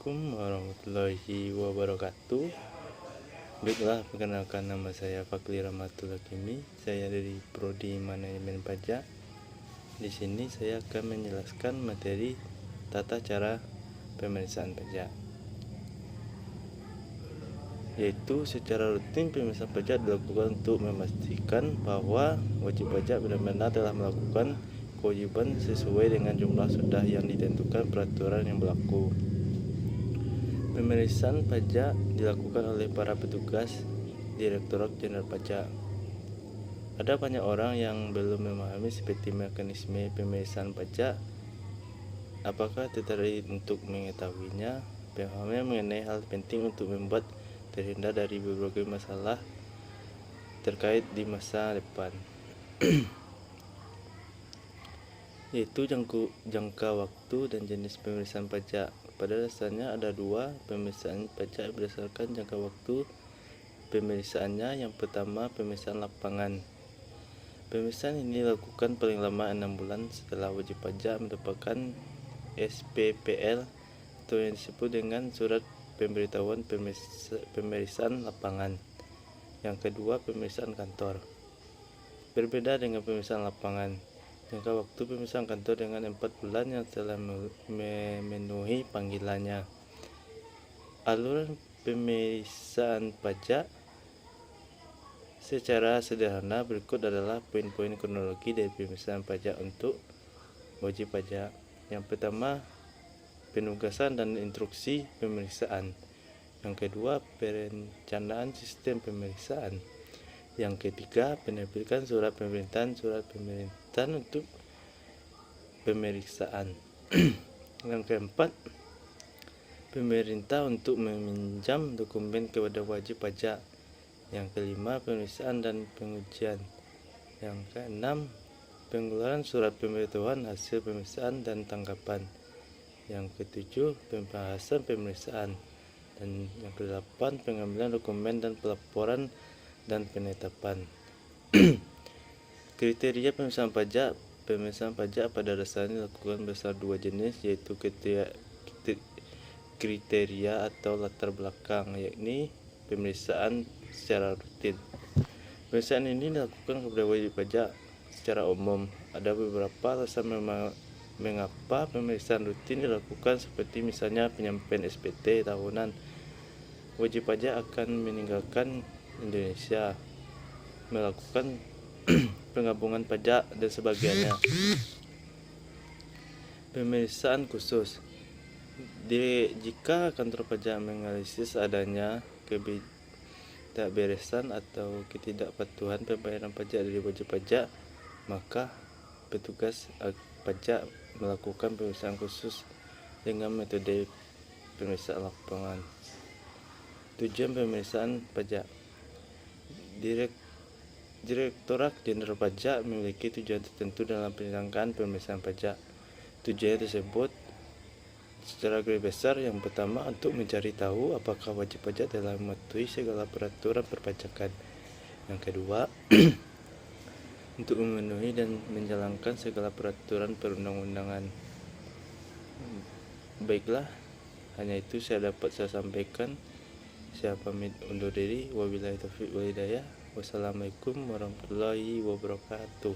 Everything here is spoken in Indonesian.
Assalamualaikum warahmatullahi wabarakatuh. Baiklah, perkenalkan, nama saya Fakli Rahmatul Hakimi. Saya dari Prodi Manajemen Pajak. Di sini saya akan menjelaskan materi tata cara pemeriksaan pajak. Yaitu secara rutin pemeriksaan pajak dilakukan untuk memastikan bahwa wajib pajak benar-benar telah melakukan kewajiban sesuai dengan jumlah sudah yang ditentukan peraturan yang berlaku. Pemeriksaan pajak dilakukan oleh para petugas Direktorat Jenderal Pajak. Ada banyak orang yang belum memahami seperti mekanisme pemeriksaan pajak. Apakah tertarik untuk mengetahuinya? Pemahaman mengenai hal penting untuk membuat terhindar dari berbagai masalah terkait di masa depan. Yaitu jangka waktu dan jenis pemeriksaan pajak. Pada dasarnya ada dua pemeriksaan pajak berdasarkan jangka waktu pemeriksaannya. Yang pertama, pemeriksaan lapangan. Pemeriksaan ini dilakukan paling lama 6 bulan setelah wajib pajak mendapatkan SPPL atau yang disebut dengan surat pemberitahuan pemeriksaan lapangan. Yang kedua, pemeriksaan kantor. Berbeda dengan pemeriksaan lapangan, jangka waktu pemeriksaan kantor dengan 4 bulan yang telah memenuhi panggilannya. Alur pemeriksaan pajak secara sederhana berikut adalah poin-poin kronologi dari pemeriksaan pajak untuk wajib pajak. Yang pertama, penugasan dan instruksi pemeriksaan. Yang kedua, perencanaan sistem pemeriksaan. Yang ketiga, penerbitan surat pemerintahan untuk pemeriksaan. Yang keempat, pemerintah untuk meminjam dokumen kepada wajib pajak. Yang kelima, pemeriksaan dan pengujian. Yang keenam, pengeluaran surat pemberitahuan hasil pemeriksaan dan tanggapan. Yang ketujuh, pembahasan pemeriksaan. Dan yang kedelapan, pengambilan dokumen dan pelaporan dan penetapan. Kriteria pemeriksaan pajak. Pemeriksaan pajak pada dasarnya dilakukan besar dua jenis, yaitu kriteria atau latar belakang, yakni pemeriksaan secara rutin. Pemeriksaan ini dilakukan kepada wajib pajak secara umum. Ada beberapa alasan mengapa pemeriksaan rutin dilakukan, seperti misalnya penyampaian SPT tahunan, wajib pajak akan meninggalkan Indonesia, melakukan penggabungan pajak dan sebagainya. Pemeriksaan khusus. Jika kantor pajak menganalisis adanya ketidakberesan atau ketidakpatuhan pembayaran pajak dari wajib pajak, maka petugas pajak melakukan pemeriksaan khusus dengan metode pemeriksaan lapangan. Tujuan pemeriksaan pajak. Direktorat Jenderal Pajak memiliki tujuan tertentu dalam penyelenggaraan pemeriksaan pajak. Tujuan tersebut secara garis besar, yang pertama, untuk mencari tahu apakah wajib pajak telah mematuhi segala peraturan perpajakan. Yang kedua, untuk memenuhi dan menjalankan segala peraturan perundang-undangan. Baiklah, hanya itu saya sampaikan. Saya pamit undur diri. Wabillahi taufiq wal hidayah. Wassalamualaikum warahmatullahi wabarakatuh.